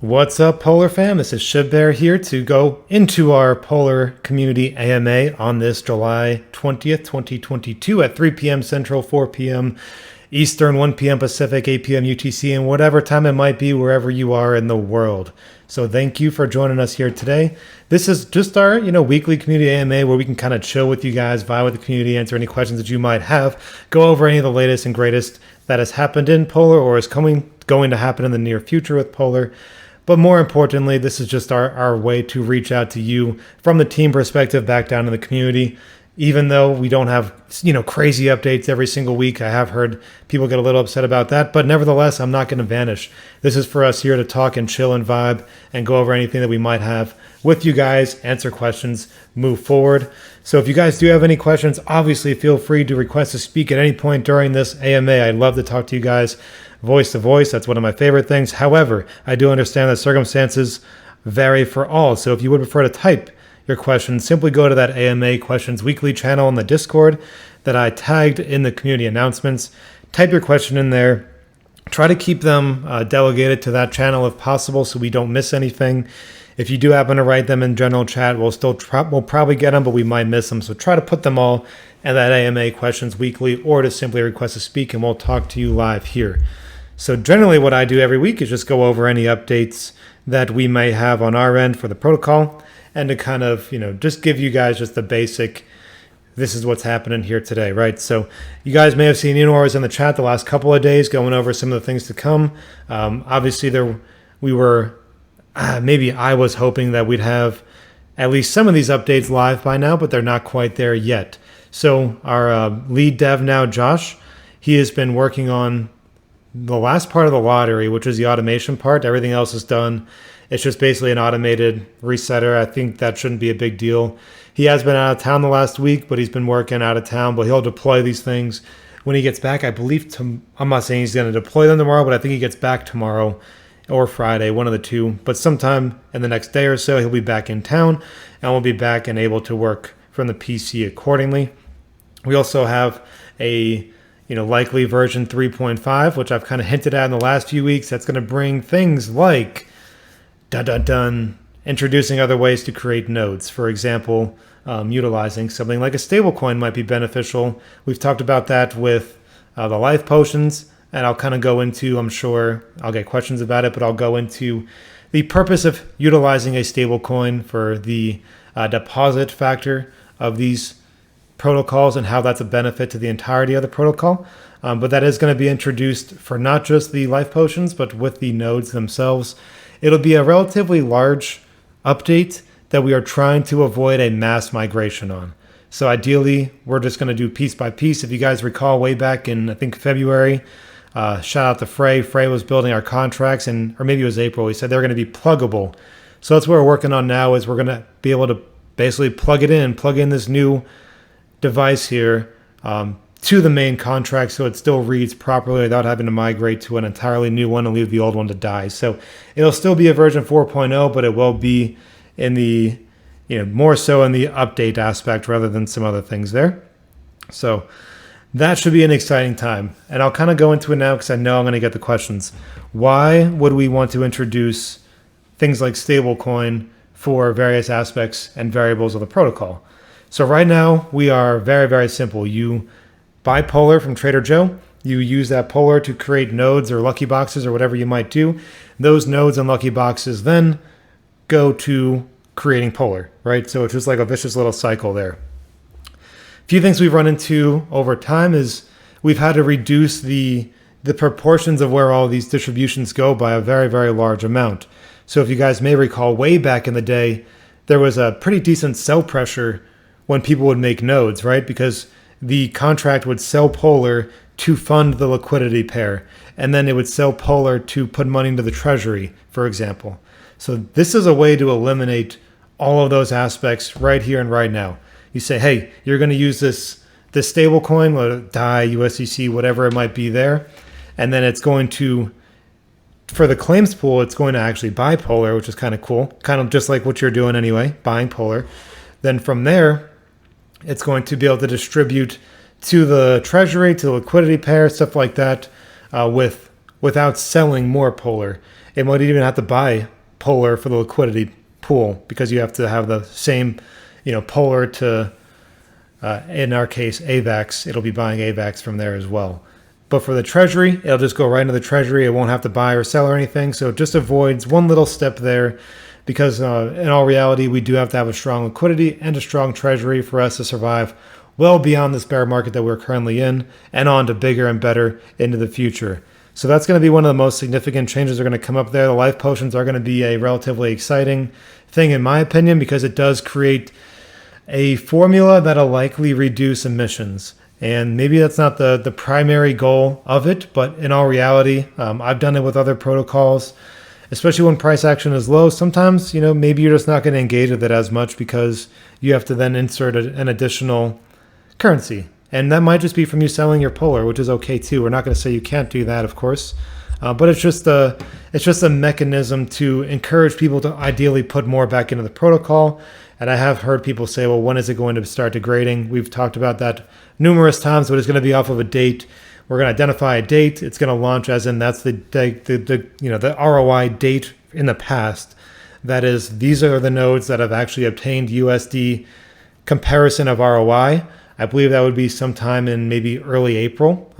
What's up, Polar fam? This is ShibBear here to go into our Polar Community AMA on this July 20th, 2022 at 3 p.m. Central, 4 p.m. Eastern, 1 p.m. Pacific, 8 p.m. UTC, and whatever time it might be wherever you are in the world. So thank you for joining us here today. This is just our, weekly community AMA where we can kind of chill with you guys, vibe with the community, answer any questions that you might have, go over any of the latest and greatest that has happened in Polar or is going to happen in the near future with Polar. But more importantly, this is just our way to reach out to you from the team perspective back down in the community. Even though we don't have, crazy updates every single week, I have heard people get a little upset about that. But nevertheless, I'm not going to vanish. This is for us here to talk and chill and vibe and go over anything that we might have with you guys, answer questions, move forward. So if you guys do have any questions, obviously feel free to request to speak at any point during this AMA. I'd love to talk to you guys voice to voice. That's one of my favorite things. However, I do understand that circumstances vary for all. So if you would prefer to type your questions, simply go to that AMA Questions Weekly channel in the Discord that I tagged in the community announcements. Type your question in there. Try to keep them delegated to that channel if possible so we don't miss anything. If you do happen to write them in general chat, we'll probably get them, but we might miss them. So try to put them all in that AMA Questions Weekly or to simply request to speak and we'll talk to you live here. So generally what I do every week is just go over any updates that we may have on our end for the protocol and to kind of, just give you guys just the basic, this is what's happening here today, right? So you guys may have seen Inor in the chat the last couple of days going over some of the things to come. Obviously maybe I was hoping that we'd have at least some of these updates live by now, but they're not quite there yet. So our lead dev now, Josh, he has been working on the last part of the lottery, which is the automation part. Everything else is done. It's just basically an automated resetter. I think that shouldn't be a big deal. He has been out of town the last week, but he's been working out of town, but he'll deploy these things when he gets back. I believe, I'm not saying he's going to deploy them tomorrow, but I think he gets back tomorrow or Friday, one of the two. But sometime in the next day or so, he'll be back in town and we'll be back and able to work from the PC accordingly. We also have a likely version 3.5, which I've kind of hinted at in the last few weeks. That's going to bring things like introducing other ways to create nodes. For example, utilizing something like a stablecoin might be beneficial. We've talked about that with the life potions, and I'll kind of go into, I'm sure I'll get questions about it, but I'll go into the purpose of utilizing a stablecoin for the deposit factor of these protocols and how that's a benefit to the entirety of the protocol. But that is going to be introduced for not just the life potions, but with the nodes themselves. It'll be a relatively large update that we are trying to avoid a mass migration on. So ideally, we're just going to do piece by piece. If you guys recall way back in, I think, February, shout out to Frey. Frey was building our contracts, or maybe it was April. He said they were going to be pluggable. So that's what we're working on now is we're going to be able to basically plug in this new device here to the main contract so it still reads properly without having to migrate to an entirely new one and leave the old one to die. So it'll still be a version 4.0, but it will be in the, more so in the update aspect rather than some other things there. So that should be an exciting time. And I'll kind of go into it now because I know I'm going to get the questions. Why would we want to introduce things like stablecoin for various aspects and variables of the protocol? So right now, we are very, very simple. You buy Polar from Trader Joe. You use that Polar to create nodes or lucky boxes or whatever you might do. Those nodes and lucky boxes then go to creating Polar, right? So it's just like a vicious little cycle there. A few things we've run into over time is we've had to reduce the proportions of where all these distributions go by a very, very large amount. So if you guys may recall, way back in the day, there was a pretty decent sell pressure when people would make nodes, right? Because the contract would sell Polar to fund the liquidity pair, and then it would sell Polar to put money into the treasury, for example. So this is a way to eliminate all of those aspects right here and right now. You say, hey, you're going to use this stable coin, DAI, USDC, whatever it might be there, and then it's going to, for the claims pool, it's going to actually buy Polar, which is kind of cool, kind of just like what you're doing anyway, buying Polar. Then from there, it's going to be able to distribute to the treasury, to the liquidity pair, stuff like that, without selling more Polar. It might even have to buy Polar for the liquidity pool, because you have to have the same, Polar to, in our case, AVAX. It'll be buying AVAX from there as well. But for the Treasury, it'll just go right into the Treasury. It won't have to buy or sell or anything. So it just avoids one little step there, because in all reality, we do have to have a strong liquidity and a strong Treasury for us to survive well beyond this bear market that we're currently in, and on to bigger and better into the future. So that's going to be one of the most significant changes that are going to come up there. The life potions are going to be a relatively exciting thing, in my opinion, because it does create a formula that'll likely reduce emissions. And maybe that's not the primary goal of it, but in all reality, I've done it with other protocols, especially when price action is low. Sometimes, maybe you're just not going to engage with it as much because you have to then insert an additional currency. And that might just be from you selling your Polar, which is okay too. We're not going to say you can't do that, of course. But it's just a mechanism to encourage people to ideally put more back into the protocol. And I have heard people say, well, when is it going to start degrading? We've talked about that numerous times, but it's going to be off of a date. We're going to identify a date. It's going to launch as in that's the ROI date in the past. That is, these are the nodes that have actually obtained USD comparison of ROI. I believe that would be sometime in maybe early April,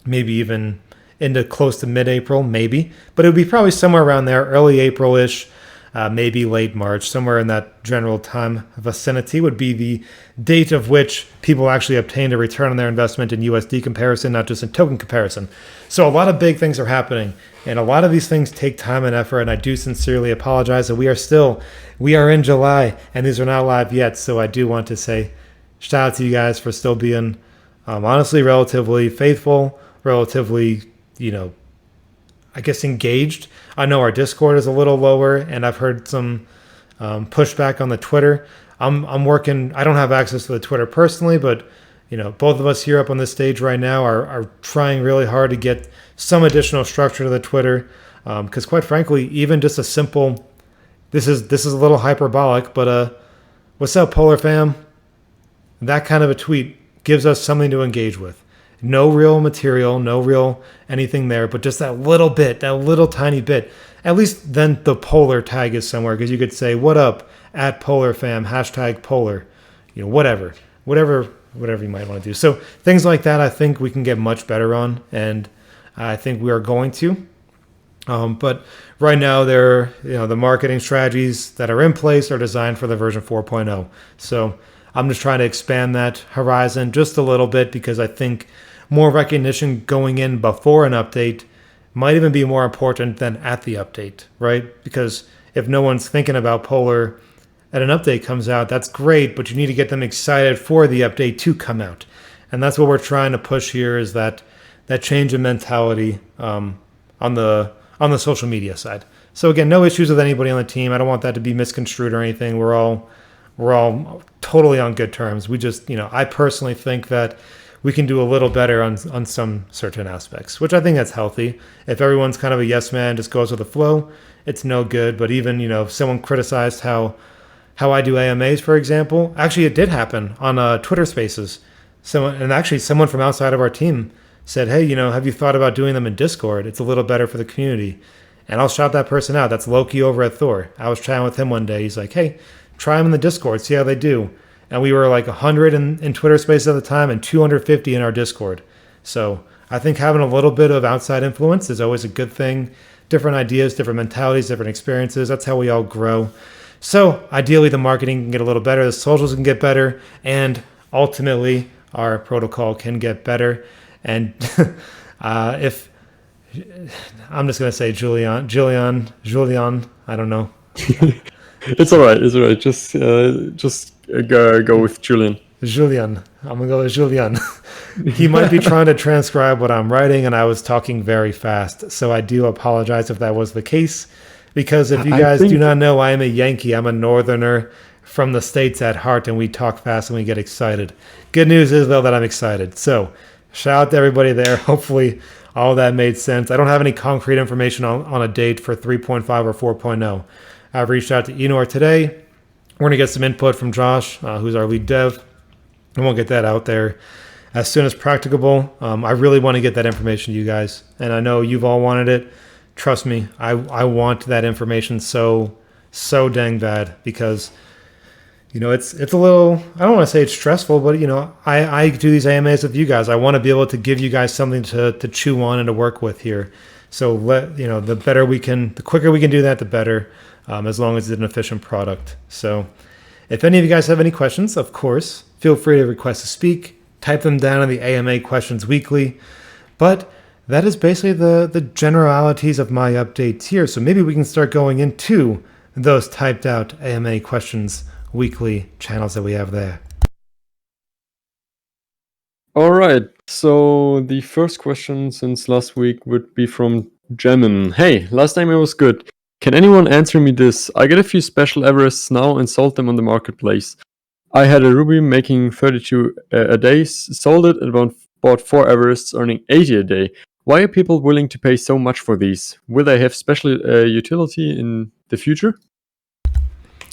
maybe even into close to mid-April, maybe. But it would be probably somewhere around there, early April-ish, maybe late March, somewhere in that general time vicinity would be the date of which people actually obtained a return on their investment in USD comparison, not just in token comparison. So a lot of big things are happening, and a lot of these things take time and effort, and I do sincerely apologize that we are in July, and these are not live yet, so I do want to say shout out to you guys for still being honestly relatively faithful, relatively, I guess engaged. I know our Discord is a little lower, and I've heard some pushback on the Twitter. I'm working. I don't have access to the Twitter personally, but both of us here up on this stage right now are trying really hard to get some additional structure to the Twitter, because quite frankly, even just a simple, this is a little hyperbolic, but what's up, Polar fam? That kind of a tweet gives us something to engage with. No real material, no real anything there, but just that little bit, that little tiny bit. At least then the Polar tag is somewhere, because you could say, what up, @PolarFam, #Polar, whatever you might want to do. So things like that, I think we can get much better on, and I think we are going to. But right now, the marketing strategies that are in place are designed for the version 4.0. So I'm just trying to expand that horizon just a little bit, because I think more recognition going in before an update might even be more important than at the update, right? Because if no one's thinking about Polar and an update comes out, that's great, but you need to get them excited for the update to come out. And that's what we're trying to push here, is that change in mentality on the social media side. So again, no issues with anybody on the team. I don't want that to be misconstrued or anything. We're all totally on good terms. We just, I personally think that we can do a little better on some certain aspects, which I think that's healthy. If everyone's kind of a yes man, just goes with the flow, it's no good. But even, if someone criticized how I do AMAs, for example, actually it did happen on Twitter Spaces. Someone from outside of our team said, hey, have you thought about doing them in Discord? It's a little better for the community. And I'll shout that person out. That's Loki over at Thor. I was chatting with him one day. He's like, hey, try them in the Discord, see how they do. And we were like 100 in Twitter Spaces at the time and 250 in our Discord. So I think having a little bit of outside influence is always a good thing. Different ideas, different mentalities, different experiences. That's how we all grow. So ideally, the marketing can get a little better, the socials can get better, and ultimately, our protocol can get better. And if I'm just going to say Julian, I don't know. It's all right. Just go with Julian. I'm gonna go with Julian. He might be trying to transcribe what I'm writing, and I was talking very fast, so I do apologize if that was the case. Because if you guys do not know, I am a Yankee. I'm a Northerner from the States at heart, and we talk fast and we get excited. Good news is, though, that I'm excited. So shout out to everybody there. Hopefully all that made sense. I don't have any concrete information on a date for 3.5 or 4.0. I've reached out to Enor today. We're going to get some input from Josh, who's our lead dev, and we'll get that out there as soon as practicable. I really want to get that information to you guys, and I know you've all wanted it. trust me, I want that information so dang bad because it's a little, I don't want to say it's stressful, but I do these AMAs with you guys. I want to be able to give you guys something to chew on and to work with here. So the quicker we can do that, the better, as long as it's an efficient product. So if any of you guys have any questions, of course, feel free to request to speak, type them down in the AMA questions weekly. But that is basically the generalities of my updates here. So maybe we can start going into those typed out AMA questions weekly channels that we have there. All right. So the first question since last week would be from Jemin. Hey, last time it was good. Can anyone answer me this? I get a few special Everests now and sold them on the marketplace. I had a Ruby making 32 a day, sold it, and bought 4 Everests earning 80 a day. Why are people willing to pay so much for these? Will they have special utility in the future?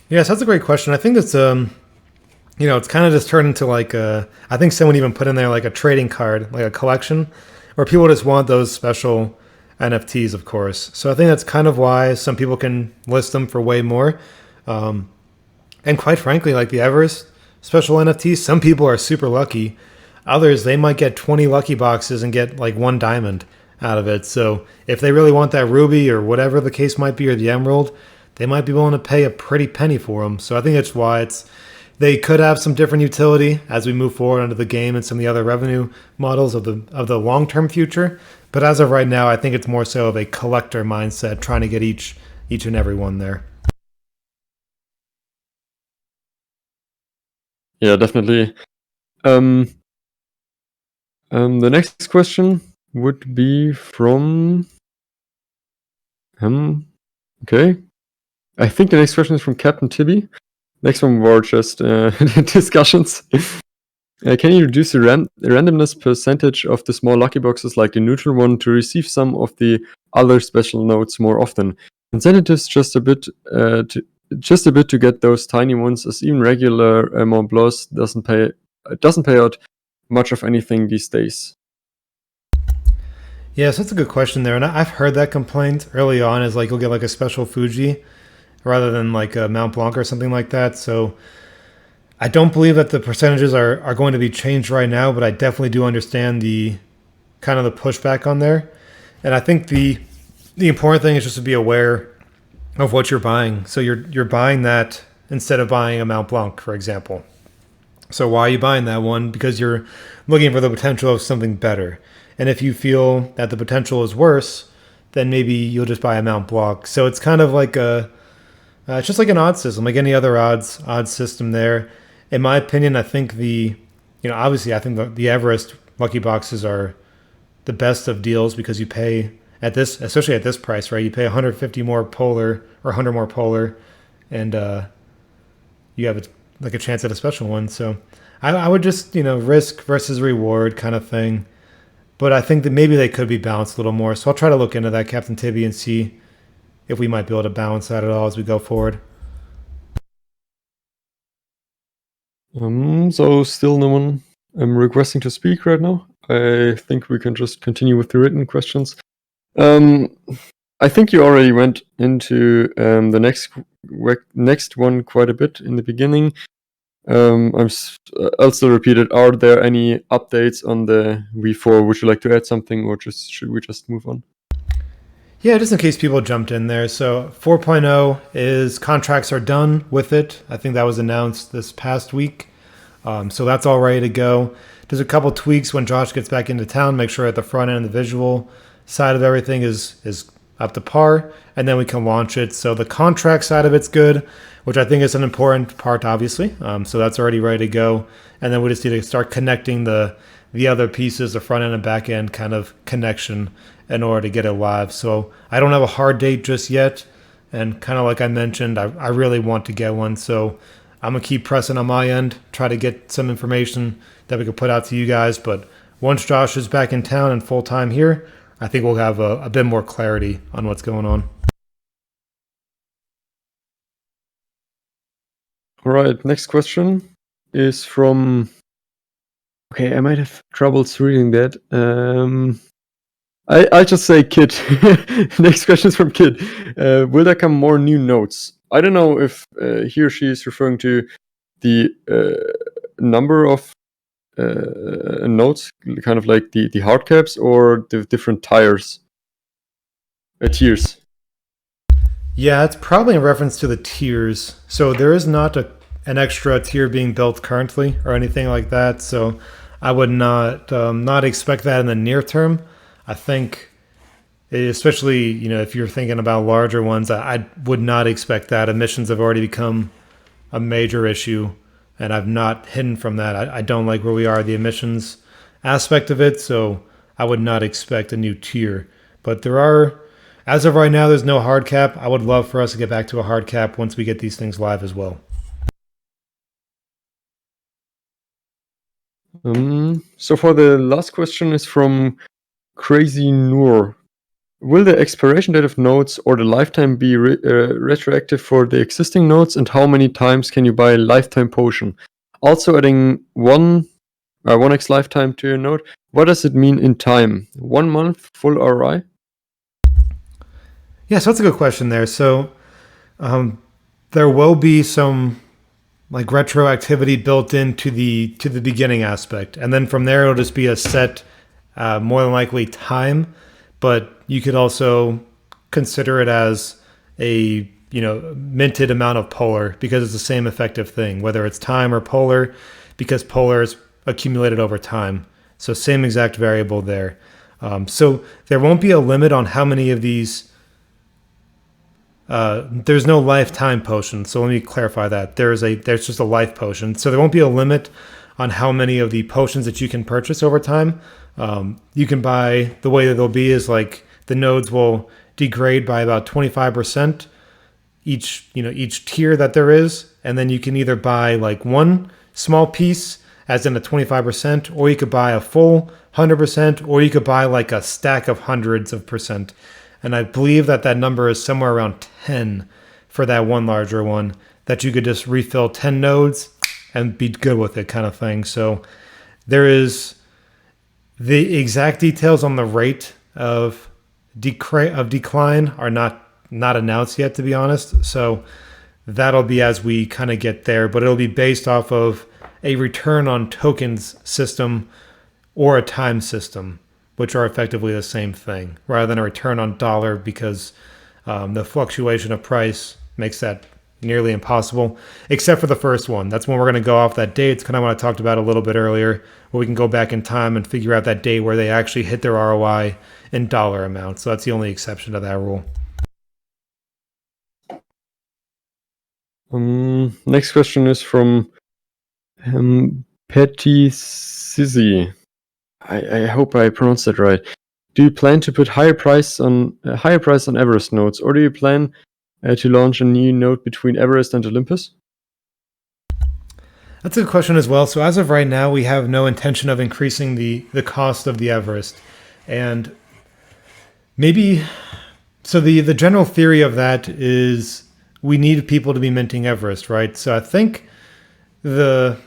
Yes, that's a great question. I think that's it's kind of just turned into like I think someone even put in there like a trading card, like a collection, where people just want those special NFTs, of course. So I think that's kind of why some people can list them for way more. And quite frankly, like the Everest special NFTs, some people are super lucky. Others, they might get 20 lucky boxes and get like 1 diamond out of it. So if they really want that ruby or whatever the case might be, or the emerald, they might be willing to pay a pretty penny for them. So I think that's why they could have some different utility as we move forward into the game and some of the other revenue models of the long-term future. But as of right now, I think it's more so of a collector mindset, trying to get each and every one there. Yeah, definitely. The next question would be from okay. I think the next question is from Captain Tibby. Next one were just discussions. Can you reduce the randomness percentage of the small lucky boxes like the neutral one to receive some of the other special notes more often? Incentives just a bit to get those tiny ones, as even regular Mont Blanc doesn't pay out much of anything these days. Yes, that's a good question there, and I've heard that complaint early on. Is like you'll get like a special Fuji rather than like a Mount Blanc or something like that. So I don't believe that the percentages are going to be changed right now, but I definitely do understand the kind of the pushback on there. And I think the important thing is just to be aware of what you're buying. So you're buying that instead of buying a Mount Blanc, for example. So why are you buying that one? Because you're looking for the potential of something better. And if you feel that the potential is worse, then maybe you'll just buy a Mount Blanc. So it's kind of like it's just like an odds system, like any other odds system there. In my opinion, I think obviously I think the Everest lucky boxes are the best of deals because you pay especially at this price, right? You pay 150 more polar or 100 more polar, and you have like a chance at a special one. So I would just risk versus reward kind of thing. But I think that maybe they could be balanced a little more. So I'll try to look into that, Captain Tibby, and see if we might be able to balance that at all as we go forward. So still no one requesting to speak right now. I think we can just continue with the written questions. I think you already went into the next one quite a bit in the beginning. I'll still repeat it. Are there any updates on the V4? Would you like to add something, or should we just move on? Yeah, just in case people jumped in there. So 4.0 is contracts are done with it. I think that was announced this past week. So that's all ready to go. There's a couple tweaks when Josh gets back into town. Make sure at the front end, the visual side of everything is up to par, and then we can launch it. So the contract side of it's good, which I think is an important part, obviously. So that's already ready to go. And then we just need to start connecting the other pieces, the front end and back end kind of connection in order to get it live. So I don't have a hard date just yet. And kind of like I mentioned, I really want to get one. So I'm going to keep pressing on my end, try to get some information that we can put out to you guys. But once Josh is back in town and full time here, I think we'll have a bit more clarity on what's going on. All right, next question is from... Okay, I might have troubles reading that. I'll just say Kid. Next question is from Kid. Will there come more new notes? I don't know if he or she is referring to the number of notes, kind of like the hard caps, or the different tiers. Tiers. Yeah, it's probably in reference to the tiers. So there is not an extra tier being built currently or anything like that. So I would not expect that in the near term. I think, especially if you're thinking about larger ones, I would not expect that. Emissions have already become a major issue, and I've not hidden from that. I don't like where we are, the emissions aspect of it. So I would not expect a new tier. But there are, as of right now, there's no hard cap. I would love for us to get back to a hard cap once we get these things live as well. So for the last question is from Crazy Noor. Will the expiration date of notes or the lifetime be retroactive for the existing notes, and how many times can you buy a lifetime potion? Also adding 1x lifetime to your note. What does it mean in time? 1 month full ROI? Yeah, so that's a good question there. So there will be some like retroactivity built into the beginning aspect, and then from there it'll just be a set, more than likely time. But you could also consider it as a minted amount of polar, because it's the same effective thing, whether it's time or polar, because polar is accumulated over time. So same exact variable there. So there won't be a limit on how many of these. There's no lifetime potion, so let me clarify that. There's just a life potion, so there won't be a limit on how many of the potions that you can purchase over time. You can buy, the way that they'll be is like the nodes will degrade by about 25% each tier that there is, and then you can either buy like one small piece, as in a 25%, or you could buy a full 100%, or you could buy like a stack of hundreds of percent. And I believe that number is somewhere around 10 for that one larger one, that you could just refill 10 nodes and be good with it, kind of thing. So there is the exact details on the rate of decline are not announced yet, to be honest. So that'll be as we kind of get there, but it'll be based off of a return on tokens system or a time system, which are effectively the same thing, rather than a return on dollar, because the fluctuation of price makes that nearly impossible, except for the first one. That's when we're going to go off that date. It's kind of what I talked about a little bit earlier, where we can go back in time and figure out that date where they actually hit their ROI in dollar amounts. So that's the only exception to that rule. Next question is from Petty Sizzy. I hope I pronounced that right. Do you plan to put higher price on Everest nodes, or do you plan to launch a new node between Everest and Olympus? That's a good question as well. So as of right now, we have no intention of increasing the cost of the Everest, and maybe so the general theory of that is we need people to be minting Everest, right? So I think the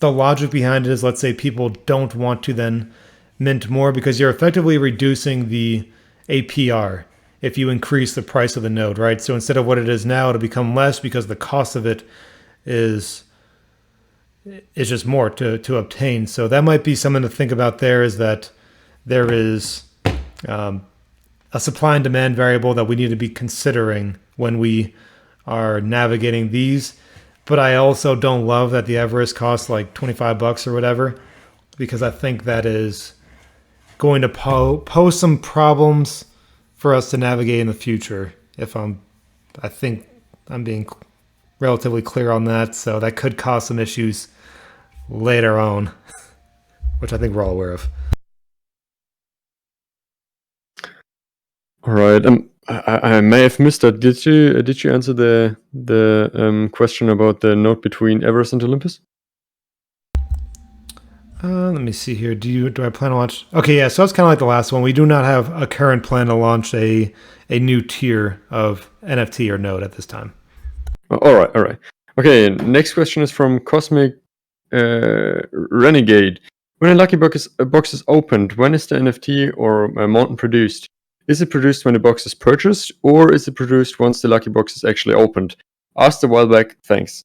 logic behind it is, let's say people don't want to then mint more, because you're effectively reducing the APR if you increase the price of the node, right? So instead of what it is now, it'll become less because the cost of it is just more to obtain. So that might be something to think about there, is that there is a supply and demand variable that we need to be considering when we are navigating these. But I also don't love that the Everest costs like $25 or whatever, because I think that is going to pose some problems for us to navigate in the future. I think I'm being relatively clear on that. So that could cause some issues later on, which I think we're all aware of. All right. I may have missed that. Did you answer the question about the node between Everest and Olympus? Let me see here. Do I plan to launch? Okay, yeah. So it's kind of like the last one. We do not have a current plan to launch a new tier of NFT or node at this time. All right. Okay. Next question is from Cosmic Renegade. When a box is opened, when is the NFT or Mountain produced? Is it produced when the box is purchased, or is it produced once the lucky box is actually opened? Asked a while back. Thanks.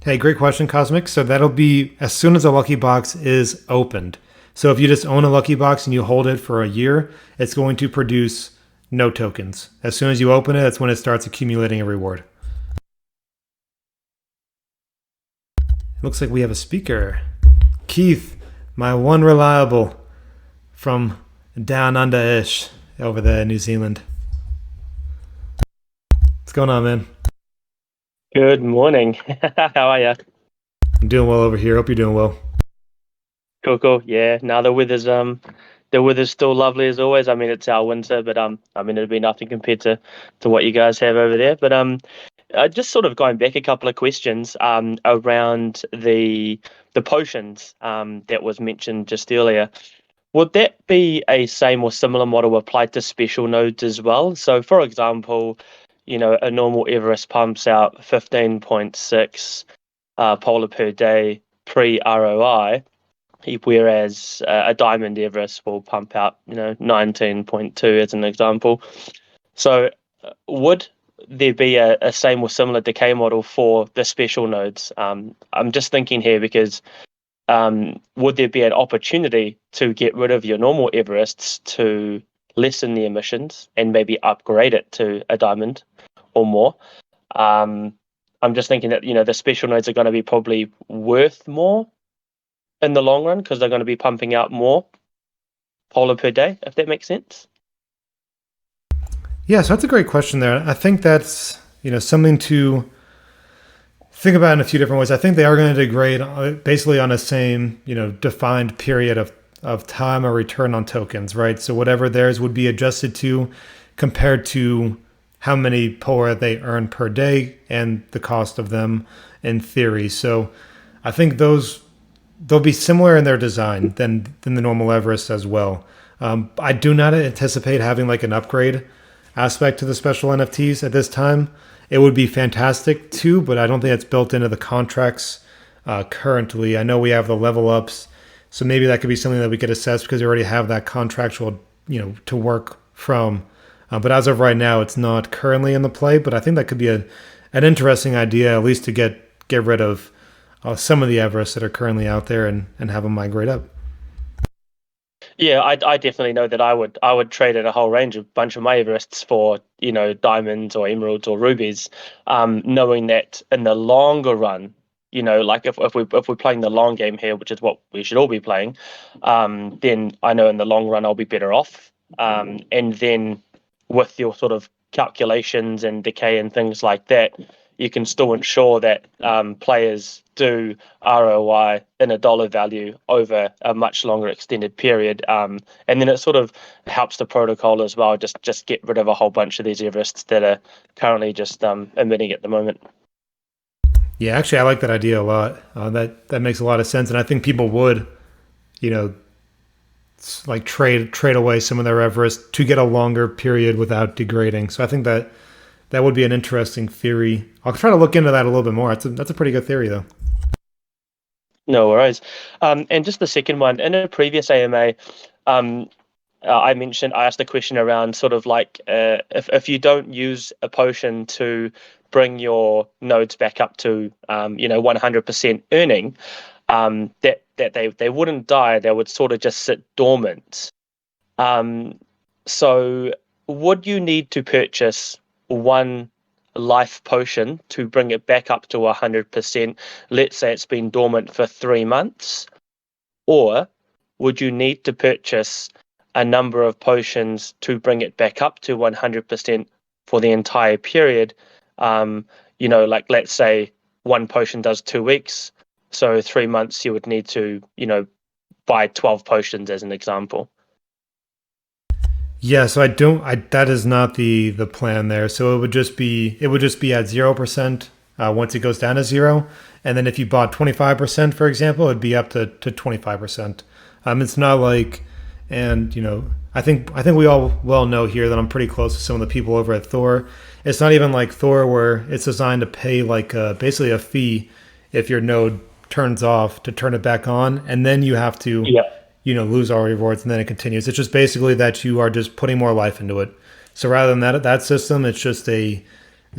Hey, great question, Cosmic. So that'll be as soon as a lucky box is opened. So if you just own a lucky box and you hold it for a year, it's going to produce no tokens. As soon as you open it, that's when it starts accumulating a reward. Looks like we have a speaker. Keith, my one reliable from down under-ish over there in New Zealand. What's going on, man? Good morning. How are you? I'm doing well over here. Hope you're doing well. Cool. Yeah. Now the weather's still lovely as always. I mean, it's our winter, but I mean, it'll be nothing compared to what you guys have over there. But just sort of going back a couple of questions around the potions that was mentioned just earlier. Would that be a same or similar model applied to special nodes as well? So, for example, a normal Everest pumps out 15.6 polar per day pre-ROI, whereas a Diamond Everest will pump out, 19.2 as an example. So, would there be a same or similar decay model for the special nodes? I'm just thinking here because would there be an opportunity to get rid of your normal Everests to lessen the emissions and maybe upgrade it to a Diamond or more? I'm just thinking that the special nodes are going to be probably worth more in the long run because they're going to be pumping out more polar per day, if that makes sense. Yeah, so that's a great question there. I think that's something to think about in a few different ways. I think they are going to degrade basically on a same defined period of time or return on tokens, right? So whatever theirs would be adjusted to compared to how many polar they earn per day and the cost of them in theory. So I think they'll be similar in their design than the normal Everest as well. I do not anticipate having like an upgrade aspect to the special NFTs at this time. It would be fantastic too, but I don't think it's built into the contracts currently. I know we have the level ups, so maybe that could be something that we could assess because we already have that contractual, to work from. But as of right now, it's not currently in the play. But I think that could be an interesting idea, at least to get rid of some of the Everests that are currently out there and have them migrate up. Yeah, I definitely know that I would trade in a whole range of bunch of my Everests for diamonds or emeralds or rubies, knowing that in the longer run, like if we're playing the long game here, which is what we should all be playing, then I know in the long run I'll be better off, and then with your sort of calculations and decay and things like that, you can still ensure that players do ROI in a dollar value over a much longer extended period. And then it sort of helps the protocol as well, just get rid of a whole bunch of these Everests that are currently just emitting at the moment. Yeah, actually, I like that idea a lot. That makes a lot of sense. And I think people would, like trade away some of their Everest to get a longer period without degrading. So I think that would be an interesting theory. I'll try to look into that a little bit more. That's a pretty good theory, though. No worries. And just the second one, in a previous AMA, I asked a question around sort of like if you don't use a potion to bring your nodes back up to 100% earning, that they wouldn't die, they would sort of just sit dormant. So would you need to purchase one life potion to bring it back up to 100%? Let's say it's been dormant for 3 months, or would you need to purchase a number of potions to bring it back up to 100% for the entire period? Like let's say one potion does 2 weeks, so 3 months you would need to buy 12 potions as an example. Yeah, so that is not the plan there. So it would just be at 0% once it goes down to 0, and then if you bought 25%, for example, it'd be up to 25%. It's not like, and I think we all well know here that I'm pretty close to some of the people over at Thor. It's not even like Thor where it's designed to pay like basically a fee if your node turns off to turn it back on, and then you have to Yeah. lose all rewards, and then it continues. It's just basically that you are just putting more life into it. So rather than that system, it's just a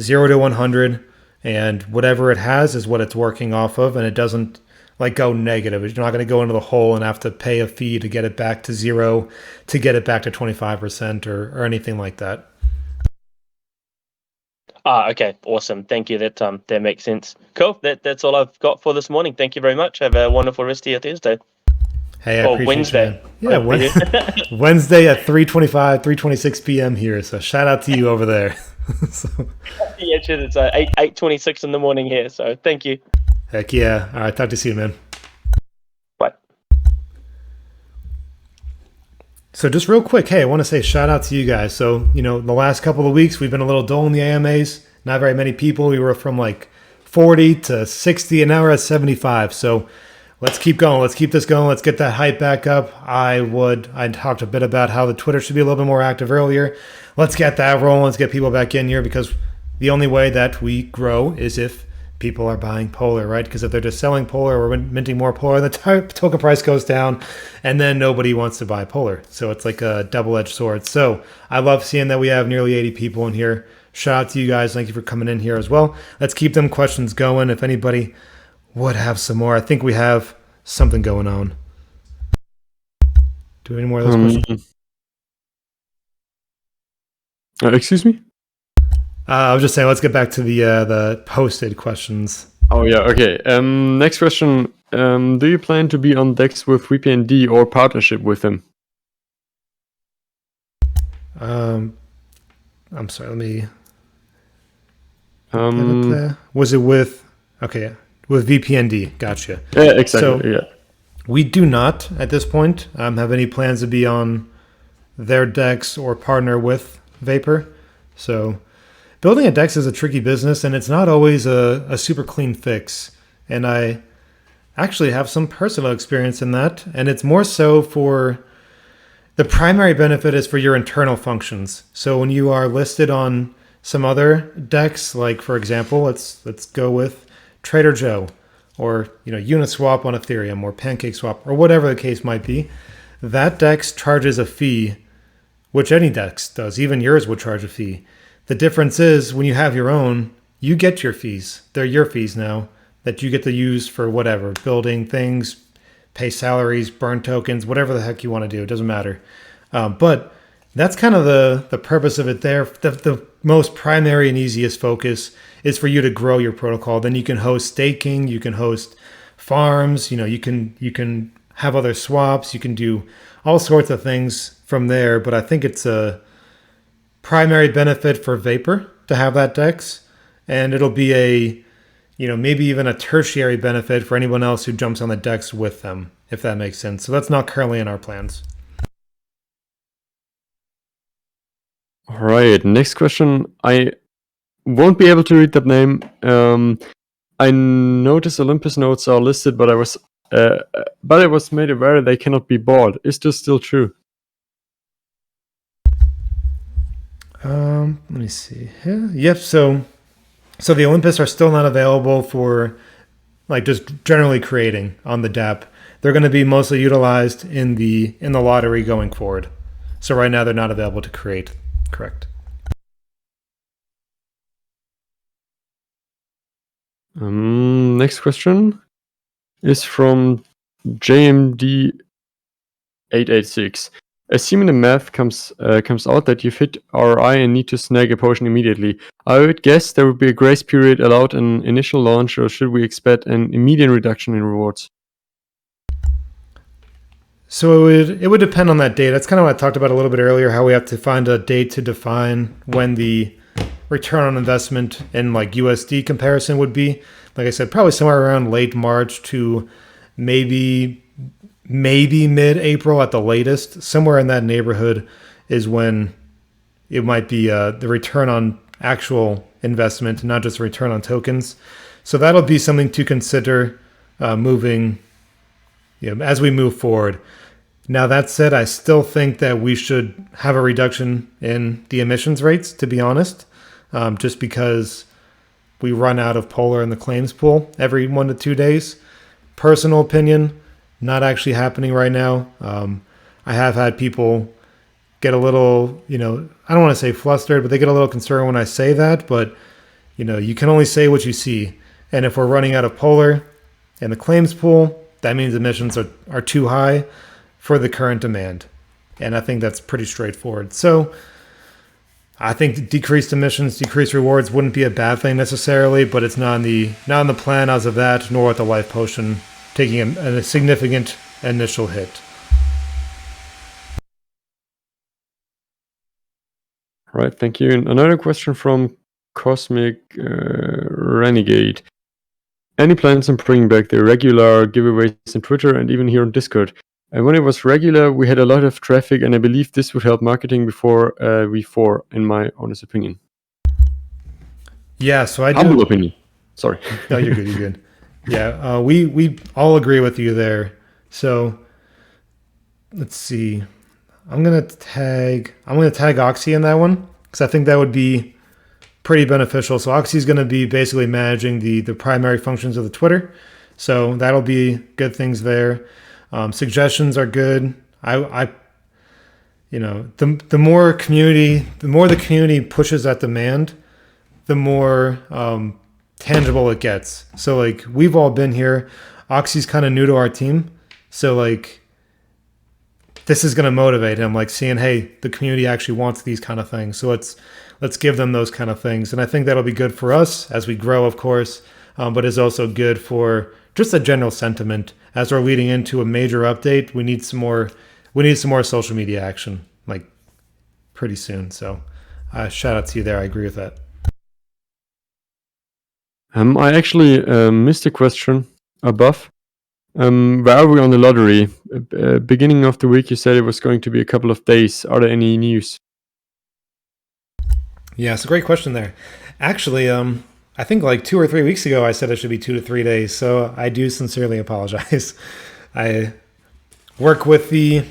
0 to 100, and whatever it has is what it's working off of, and it doesn't like go negative. You're not going to go into the hole and have to pay a fee to get it back to 0, to get it back to 25% or anything like that. Okay, awesome. Thank you. That makes sense. Cool. That's all I've got for this morning. Thank you very much. Have a wonderful rest of your Thursday. Hey, I Or appreciate Wednesday. you, man. Yeah, Wednesday at 3:26 p.m. here. So shout out to you over there. So, Yeah, sure. It's 8:26 in the morning here. So thank you. heck yeah. All right, talk to you soon, man. Bye. So just real quick, hey, I want to say shout out to you guys. So, the last couple of weeks we've been a little dull in the AMAs. Not very many people. We were from like 40 to 60, and now we're at 75. So let's keep going. Let's keep this going. Let's get that hype back up. I talked a bit about how the Twitter should be a little bit more active earlier. Let's get that rolling. Let's get people back in here, because the only way that we grow is if people are buying Polar, right? Because if they're just selling Polar or minting more Polar, the token price goes down, and then nobody wants to buy Polar. So it's like a double-edged sword. So I love seeing that we have nearly 80 people in here. Shout out to you guys. Thank you for coming in here as well. Let's keep them questions going. If anybody would have some more, I think we have something going on. Do we have any more of those questions? Excuse me? I was just saying, let's get back to the posted questions. Oh yeah, okay. Next question. Do you plan to be on DEX with VPND or partnership with him? I'm sorry, let me get it there. Was it with VPND? Gotcha. Yeah, exactly. So, yeah. We do not at this point have any plans to be on their DEX or partner with Vapor. So building a DEX is a tricky business, and it's not always a super clean fix. And I actually have some personal experience in that, and it's more so for the primary benefit is for your internal functions. So when you are listed on some other DEX, like for example, let's go with Trader Joe, or Uniswap on Ethereum, or PancakeSwap, or whatever the case might be, that DEX charges a fee, which any DEX does. Even yours would charge a fee. The difference is when you have your own, you get your fees. They're your fees now that you get to use for whatever, building things, pay salaries, burn tokens, whatever the heck you want to do. It doesn't matter. But that's kind of the purpose of it there. The most primary and easiest focus is for you to grow your protocol. Then you can host staking, you can host farms, you can have other swaps, you can do all sorts of things from there. But I think it's a primary benefit for Vapor to have that DEX, and it'll be a maybe even a tertiary benefit for anyone else who jumps on the DEX with them, if that makes sense. So that's not currently in our plans. All right. Next question. I won't be able to read that name. I noticed Olympus notes are listed, but I was made aware they cannot be bought. Is this still true? Let me see. Yeah. Yep. So the Olympus are still not available for like just generally creating on the DApp. They're going to be mostly utilized in the lottery going forward. So right now they're not available to create. Correct. Next question is from JMD886. Assuming the math comes out that you've hit RI and need to snag a potion immediately, I would guess there would be a grace period allowed in initial launch, or should we expect an immediate reduction in rewards? So it would depend on that date. That's kind of what I talked about a little bit earlier, how we have to find a date to define when the return on investment in like USD comparison would be. Like I said, probably somewhere around late March to maybe mid-April at the latest. Somewhere in that neighborhood is when it might be the return on actual investment, not just return on tokens. So that'll be something to consider moving as we move forward. Now, that said, I still think that we should have a reduction in the emissions rates, to be honest, just because we run out of Polar in the claims pool every 1 to 2 days. personal opinion, not actually happening right now. I have had people get a little, I don't want to say flustered, but they get a little concerned when I say that. But, you can only say what you see. And if we're running out of Polar in the claims pool, that means emissions are too high for the current demand. And I think that's pretty straightforward. So I think decreased emissions, decreased rewards wouldn't be a bad thing necessarily, but it's not in the plan as of that, nor with the Life Potion taking a significant initial hit. All right, thank you. And another question from Cosmic Renegade. Any plans on bringing back the regular giveaways on Twitter and even here on Discord? And when it was regular, we had a lot of traffic, and I believe this would help marketing before V4, in my honest opinion. Yeah, so I do. Humble opinion. Sorry. No, you're good. You're good. Yeah, we all agree with you there. So let's see. I'm gonna tag Oxy in that one because I think that would be pretty beneficial. So Oxy's gonna be basically managing the primary functions of the Twitter. So that'll be good things there. Suggestions are good. The more the community pushes that demand, the more tangible it gets. So like we've all been here. Oxy's kind of new to our team, so like this is going to motivate him. Like seeing, hey, the community actually wants these kind of things. So let's give them those kind of things, and I think that'll be good for us as we grow, of course, but is also good for just a general sentiment as we're leading into a major update. We need some more social media action, like pretty soon. So shout out to you there. I agree with that. I actually missed a question above. Where are we on the lottery? Beginning of the week, you said it was going to be a couple of days. Are there any news? Yeah, it's a great question there. Actually, I think like 2 or 3 weeks ago, I said it should be 2 to 3 days. So I do sincerely apologize. I work with the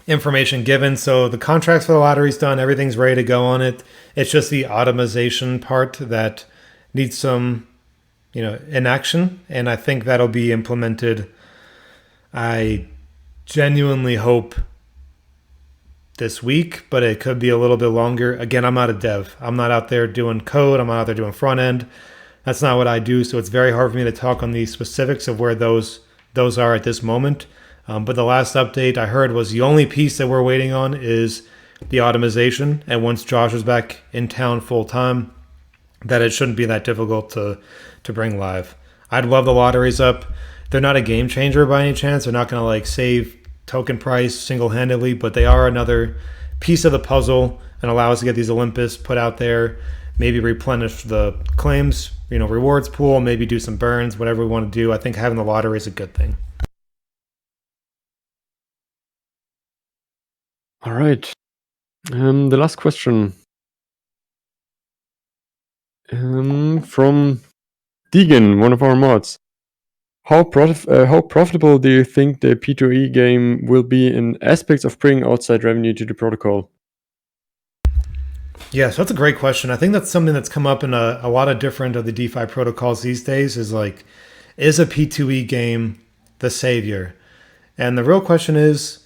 information given. So the contracts for the lottery's done. Everything's ready to go on it. It's just the automation part that needs some, inaction. And I think that'll be implemented. I genuinely hope this week, but it could be a little bit longer. Again, I'm not a dev. I'm not out there doing code. I'm not out there doing front end. That's not what I do. So it's very hard for me to talk on the specifics of where those are at this moment. But the last update I heard was the only piece that we're waiting on is the automation. And once Josh is back in town full time, that it shouldn't be that difficult to bring live. I'd love the lotteries up. They're not a game changer by any chance. They're not going to like save token price single-handedly, but they are another piece of the puzzle and allow us to get these Olympus put out there, maybe replenish the claims, rewards pool, maybe do some burns, whatever we want to do. I think having the lottery is a good thing. All right. The last question from Deegan, one of our mods. How profitable do you think the P2E game will be in aspects of bringing outside revenue to the protocol? Yeah, so that's a great question. I think that's something that's come up in a lot of different of the DeFi protocols these days is like, is a P2E game the savior? And the real question is,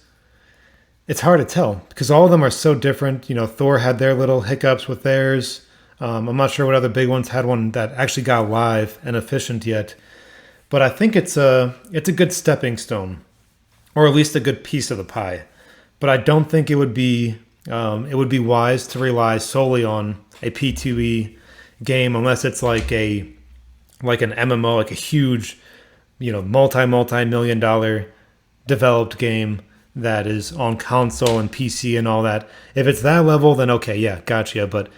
it's hard to tell because all of them are so different. Thor had their little hiccups with theirs. I'm not sure what other big ones had one that actually got live and efficient yet. But I think it's a good stepping stone, or at least a good piece of the pie. But I don't think it would be wise to rely solely on a P2E game unless it's like an MMO, like a huge, multi-million-dollar developed game that is on console and PC and all that. If it's that level, then okay, yeah, gotcha. But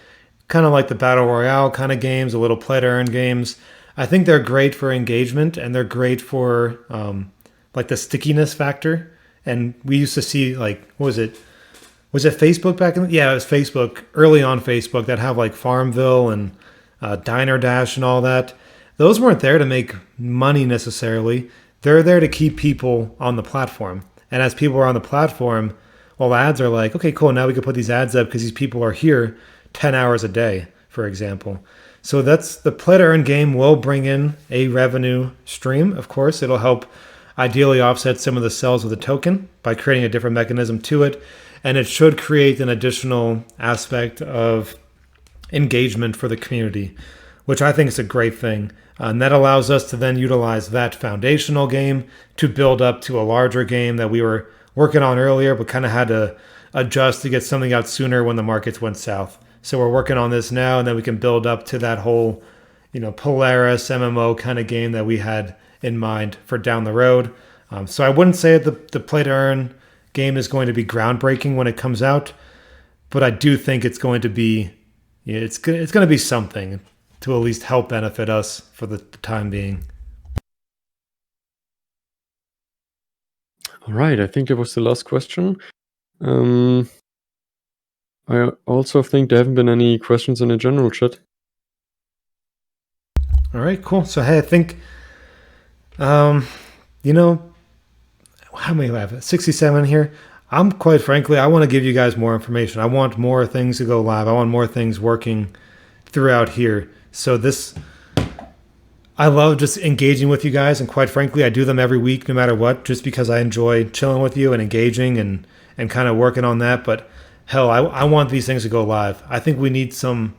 kind of like the Battle Royale kind of games, a little play-to-earn games, I think they're great for engagement and they're great for like the stickiness factor. And we used to see like, what was it? Was it Facebook back in? Yeah, it was Facebook, early on Facebook that have like Farmville and Diner Dash and all that. Those weren't there to make money necessarily. They're there to keep people on the platform. And as people are on the platform, well, ads are like, okay, cool. Now we can put these ads up because these people are here 10 hours a day, for example. So that's the play to earn game will bring in a revenue stream. Of course, it'll help ideally offset some of the sells of the token by creating a different mechanism to it. And it should create an additional aspect of engagement for the community, which I think is a great thing. And that allows us to then utilize that foundational game to build up to a larger game that we were working on earlier, but kind of had to adjust to get something out sooner when the markets went south. So we're working on this now, and then we can build up to that whole, Polaris MMO kind of game that we had in mind for down the road. So I wouldn't say the play to earn game is going to be groundbreaking when it comes out, but I do think it's going to be, it's going to be something to at least help benefit us for the time being. All right, I think that was the last question. I also think there haven't been any questions in the general chat. All right, cool. So hey, I think, how many do I have? 67 here. I'm quite frankly, I want to give you guys more information. I want more things to go live. I want more things working throughout here. So I love just engaging with you guys, and quite frankly, I do them every week, no matter what, just because I enjoy chilling with you and engaging and kind of working on that. But hell, I want these things to go live. I think we need some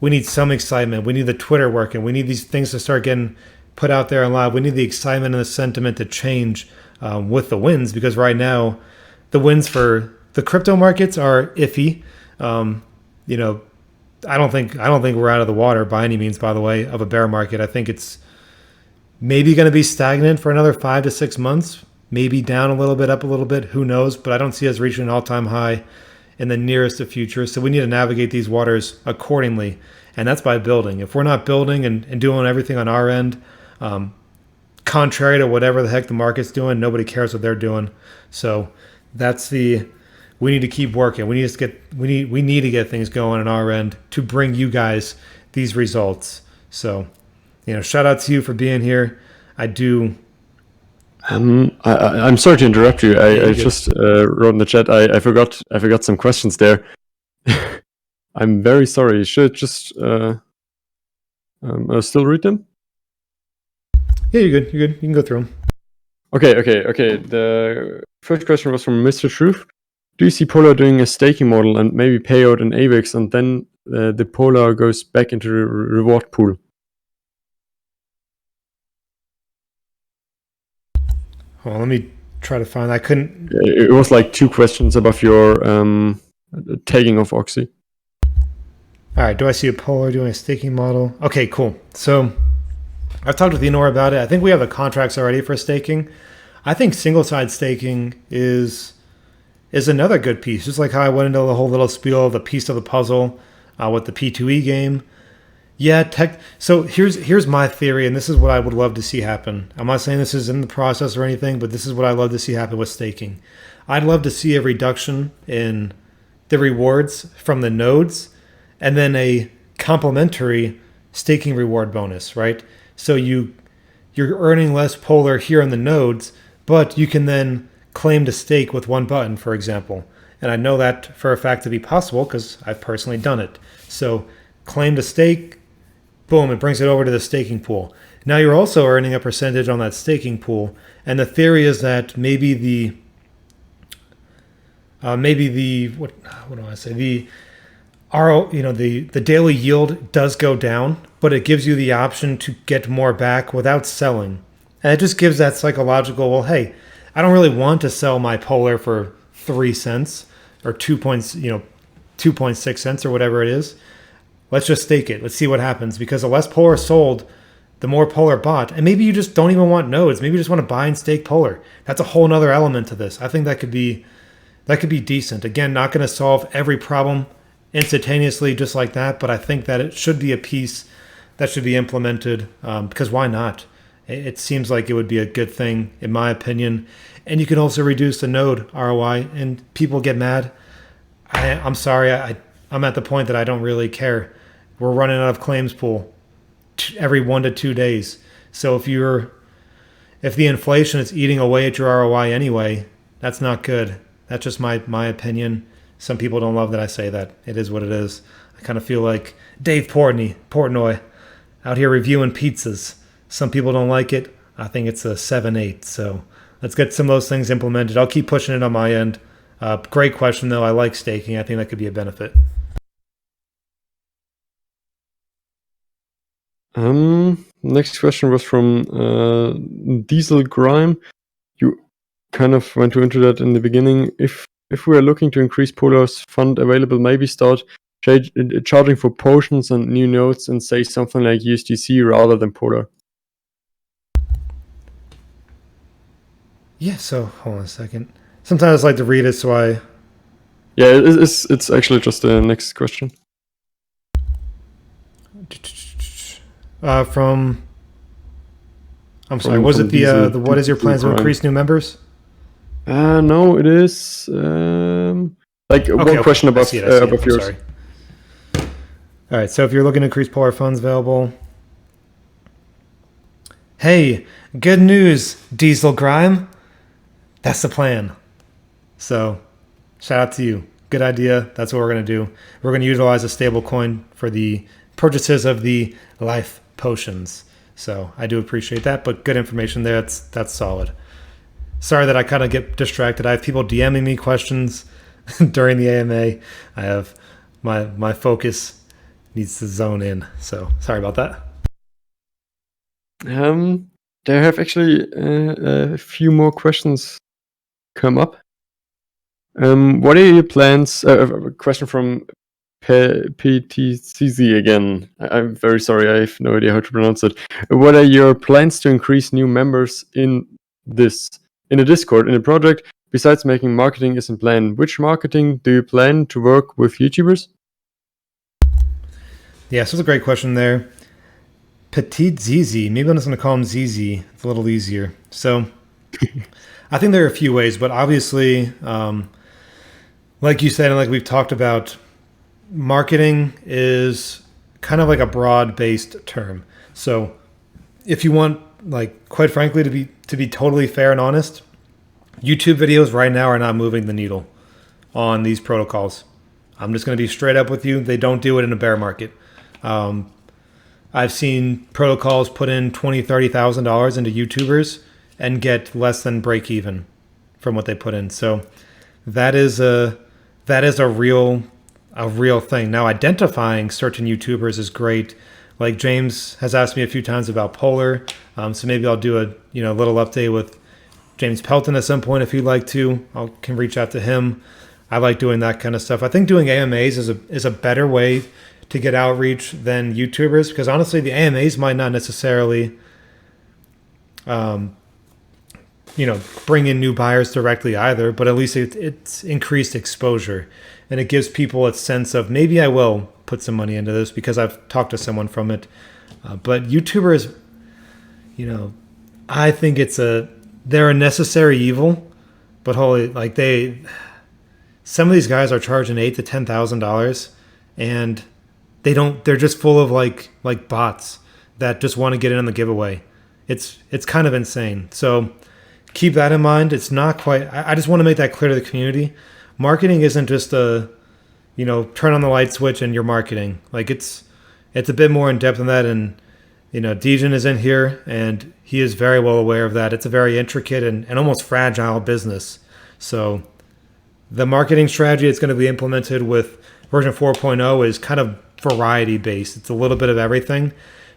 excitement. We need the Twitter working. We need these things to start getting put out there and live. We need the excitement and the sentiment to change with the wins, because right now the wins for the crypto markets are iffy. I don't think we're out of the water by any means, by the way, of a bear market. I think it's maybe going to be stagnant for another 5 to 6 months, maybe down a little bit, up a little bit, who knows, but I don't see us reaching an all-time high in the nearest of future. So we need to navigate these waters accordingly, and that's by building. If we're not building and doing everything on our end, contrary to whatever the heck the market's doing, nobody cares what they're doing. So we need to keep working. We need to get things going on our end to bring you guys these results. So, shout out to you for being here. I do. I'm sorry to interrupt you. I just wrote in the chat. I forgot some questions there. I'm very sorry. You should just still read them. Yeah, you're good. You can go through them. Okay. The first question was from Mr. Truth. Do you see Polar doing a staking model and maybe pay out an AVAX, and then the Polar goes back into the reward pool? Well, let me try to find. I couldn't. It was like 2 questions above your tagging of Oxy. All right. Do I see a Polar doing a staking model? Okay, cool. So I've talked with Enor about it. I think we have the contracts already for staking. I think single side staking is another good piece. Just like how I went into the whole little spiel of the piece of the puzzle with the P2E game. Yeah, so here's my theory, and this is what I would love to see happen. I'm not saying this is in the process or anything, but this is what I'd love to see happen with staking. I'd love to see a reduction in the rewards from the nodes, and then a complementary staking reward bonus, right? So you're earning less Polar here in the nodes, but you can then claim to stake with one button, for example. And I know that for a fact to be possible because I've personally done it. So claim to stake, boom, it brings it over to the staking pool. Now you're also earning a percentage on that staking pool. And the theory is that maybe the what do I say? The the daily yield does go down, but it gives you the option to get more back without selling. And it just gives that psychological, well, hey, I don't really want to sell my Polar for 3 cents or 2.6 cents or whatever it is. Let's just stake it. Let's see what happens, because the less Polar sold, the more Polar bought. And maybe you just don't even want nodes. Maybe you just want to buy and stake Polar. That's a whole nother element to this. I think that could be decent. Again, not going to solve every problem instantaneously just like that, but I think that it should be a piece that should be implemented, because why not? It seems like it would be a good thing, in my opinion. And you can also reduce the node ROI, and people get mad. I'm sorry, I'm at the point that I don't really care. We're running out of claims pool every 1 to 2 days. So if the inflation is eating away at your ROI anyway, that's not good. That's just my opinion. Some people don't love that I say that. It is what it is. I I kind of feel like Dave Portnoy out here reviewing pizzas. Some people don't like it. I think it's a 7-8. So let's get some of those things implemented. I'll keep pushing it on my end. Great question, though. I like staking. I think that could be a benefit. Next question was from Diesel Grime. You kind of went into that in the beginning. If we are looking to increase Polar's fund available, maybe start charging for potions and new nodes and say something like USDC rather than Polar. Yeah, so hold on a second. Sometimes I like to read it, so I... Yeah, it's actually just the next question. From... I'm sorry, was it the what is your plans to increase new members? No, it is one question above yours. Sorry. All right, so if you're looking to increase Polar funds available... Hey, good news, Diesel Grime. That's the plan. So, shout out to you. Good idea. That's what we're going to do. We're going to utilize a stable coin for the purchases of the life potions. So, I do appreciate that, but good information there. That's solid. Sorry that I kind of get distracted. I have people DMing me questions during the AMA. I have my focus needs to zone in. So, sorry about that. There have actually a few more questions come up. What are your plans? A question from PTCZ again. I'm very sorry, I have no idea how to pronounce it. What are your plans to increase new members in the Discord, in the project, besides making marketing isn't planned? Which marketing do you plan to work with YouTubers? Yeah, so it's a great question there. Petite ZZ. Maybe I'm just going to call him ZZ. It's a little easier. So I think there are a few ways, but obviously, like you said, and like we've talked about, marketing is kind of like a broad-based term. So if you want, like, quite frankly, to be totally fair and honest, YouTube videos right now are not moving the needle on these protocols. I'm just going to be straight up with you. They don't do it in a bear market. I've seen protocols put in $20,000, $30,000 into YouTubers and get less than break even from what they put in. So that is a real thing. Now, identifying certain YouTubers is great. Like James has asked me a few times about Polar, so maybe I'll do a little update with James Pelton at some point if you'd like to. I can reach out to him. I like doing that kind of stuff. I think doing AMAs is a better way to get outreach than YouTubers, because honestly, the AMAs might not necessarily, bring in new buyers directly either, but at least it's increased exposure, and it gives people a sense of maybe I will put some money into this because I've talked to someone from it. But YouTubers, I think they're a necessary evil, but some of these guys are charging $8,000 to $10,000, and they're just full of like bots that just want to get in on the giveaway. It's kind of insane. So keep that in mind. It's not quite, I just want to make that clear to the community. Marketing isn't just turn on the light switch and you're marketing. Like it's a bit more in depth than that. And, Dejan is in here and he is very well aware of that. It's a very intricate and almost fragile business. So the marketing strategy that's going to be implemented with version 4.0 is kind of variety based. It's a little bit of everything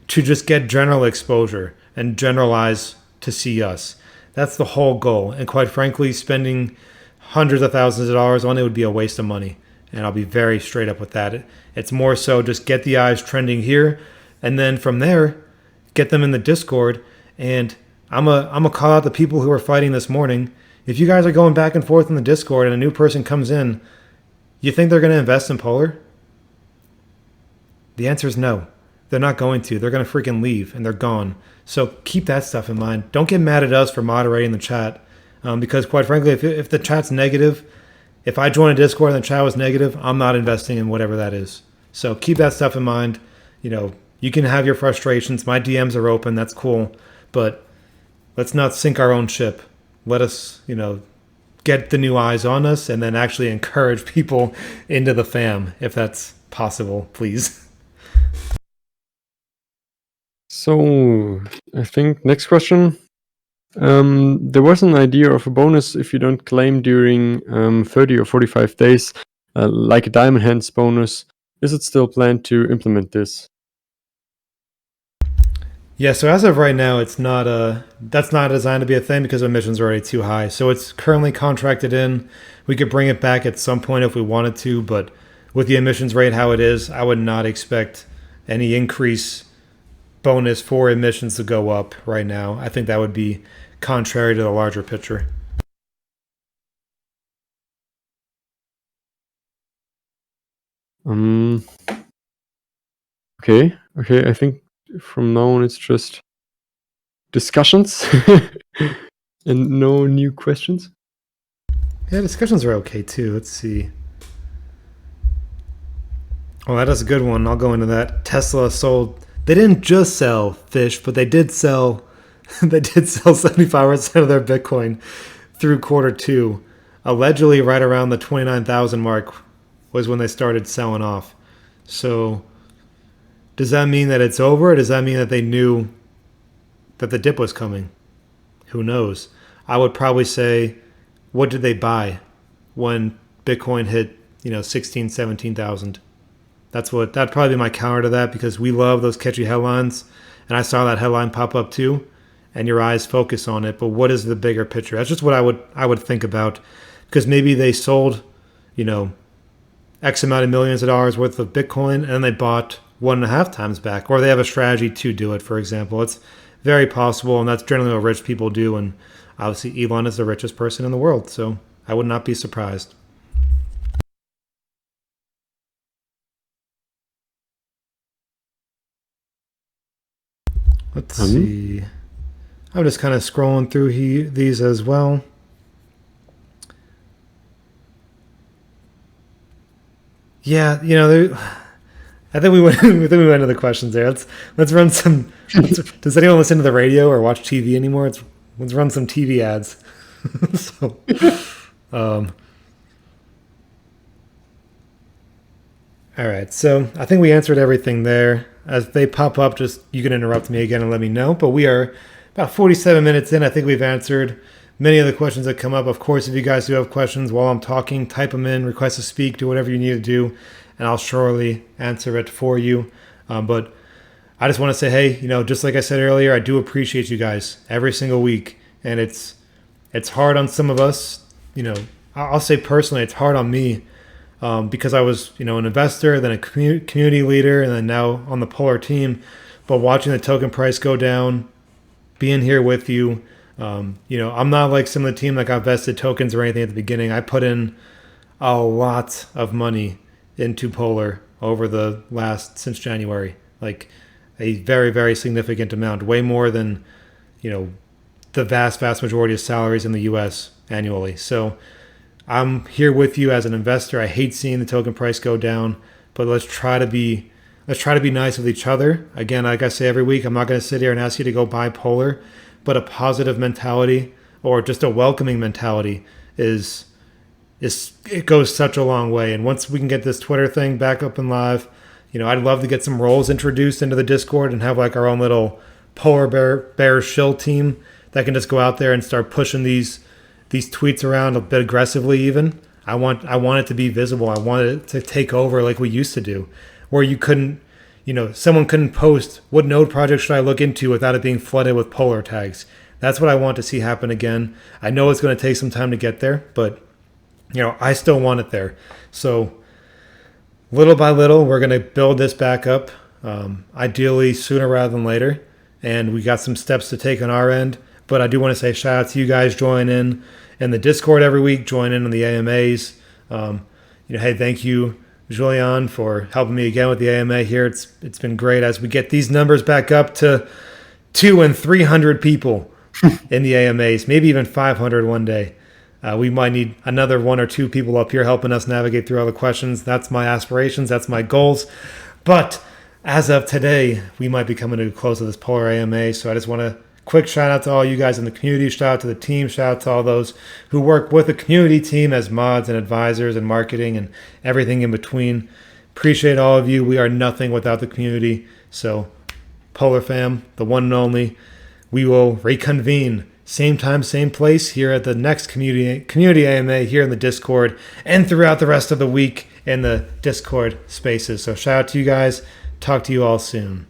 to just get general exposure and generalize to see us. That's the whole goal. And quite frankly, spending hundreds of thousands of dollars on it would be a waste of money. And I'll be very straight up with that. It's more so just get the eyes trending here, and then from there, get them in the Discord. And I'm a call out the people who are fighting this morning. If you guys are going back and forth in the Discord and a new person comes in, you think they're going to invest in Polar? The answer is no. They're not going to. They're going to freaking leave, and they're gone. So keep that stuff in mind. Don't get mad at us for moderating the chat, because quite frankly, if the chat's negative, if I join a Discord and the chat was negative, I'm not investing in whatever that is. So keep that stuff in mind. You can have your frustrations. My DMs are open. That's cool. But let's not sink our own ship. Let us, get the new eyes on us and then actually encourage people into the fam if that's possible, please. So I think next question. There was an idea of a bonus if you don't claim during 30 or 45 days, like a diamond hands bonus. Is it still planned to implement this? Yeah, so as of right now, it's not that's not designed to be a thing because emissions are already too high. So it's currently contracted in. We could bring it back at some point if we wanted to, but with the emissions rate how it is, I would not expect any increase bonus for emissions to go up right now. I think that would be contrary to the larger picture. Okay. I think from now on it's just discussions and no new questions. Yeah, discussions are okay too. Let's see. Oh, that is a good one. I'll go into that. Tesla sold. They didn't just sell fish, but they did sell. They did sell 75% of their Bitcoin through Q2. Allegedly, right around the 29,000 mark was when they started selling off. So, does that mean that it's over? Or does that mean that they knew that the dip was coming? Who knows? I would probably say, what did they buy when Bitcoin hit 16, 17,000? That'd probably be my counter to that, because we love those catchy headlines, and I saw that headline pop up too, and your eyes focus on it. But what is the bigger picture? That's just what I would think about, because maybe they sold, X amount of millions of dollars worth of Bitcoin, and then they bought 1.5 times back, or they have a strategy to do it. For example, it's very possible, and that's generally what rich people do. And obviously, Elon is the richest person in the world, so I would not be surprised. Let's see. I'm just kind of scrolling through these as well. Yeah, I think we went. I think we went into the questions there. Let's run some. Does anyone listen to the radio or watch TV anymore? Let's run some TV ads. So, all right. So I think we answered everything there. As they pop up, just you can interrupt me again and let me know. But we are about 47 minutes in. I think we've answered many of the questions that come up. Of course, if you guys do have questions while I'm talking, type them in, request to speak, do whatever you need to do, and I'll surely answer it for you. But I just want to say, hey, just like I said earlier, I do appreciate you guys every single week. And it's hard on some of us. I'll say personally, it's hard on me because I was, an investor, then a community leader, and then now on the Polar team. But watching the token price go down, being here with you, I'm not like some of the team that got vested tokens or anything at the beginning. I put in a lot of money into Polar over the since January, like a very, very significant amount, way more than, the vast majority of salaries in the US annually. So I'm here with you as an investor. I hate seeing the token price go down, but let's try to be nice with each other. Again, like I say every week, I'm not going to sit here and ask you to go buy Polar, but a positive mentality or just a welcoming mentality it goes such a long way. And once we can get this Twitter thing back up and live, I'd love to get some roles introduced into the Discord and have like our own little Polar Bear shill team that can just go out there and start pushing these tweets around a bit aggressively. Even I want it to be visible. I want it to take over like we used to do, where you couldn't, someone couldn't post what node project should I look into without it being flooded with Polar tags. That's what I want to see happen again. I know it's going to take some time to get there, but I still want it there. So little by little, we're going to build this back up, ideally sooner rather than later. And we got some steps to take on our end. But I do want to say shout out to you guys joining in the Discord every week, join in on the AMAs. Hey, thank you, Julian, for helping me again with the AMA here. It's been great as we get these numbers back up to 200 and 300 people in the AMAs, maybe even 500 one day. We might need another 1 or 2 people up here helping us navigate through all the questions. That's my aspirations. That's my goals. But as of today, we might be coming to a close of this Polar AMA. So I just want to quick shout out to all you guys in the community. Shout out to the team. Shout out to all those who work with the community team as mods and advisors and marketing and everything in between. Appreciate all of you. We are nothing without the community. So, Polar Fam, the one and only, we will reconvene same time, same place here at the next community AMA here in the Discord and throughout the rest of the week in the Discord spaces. So shout out to you guys. Talk to you all soon.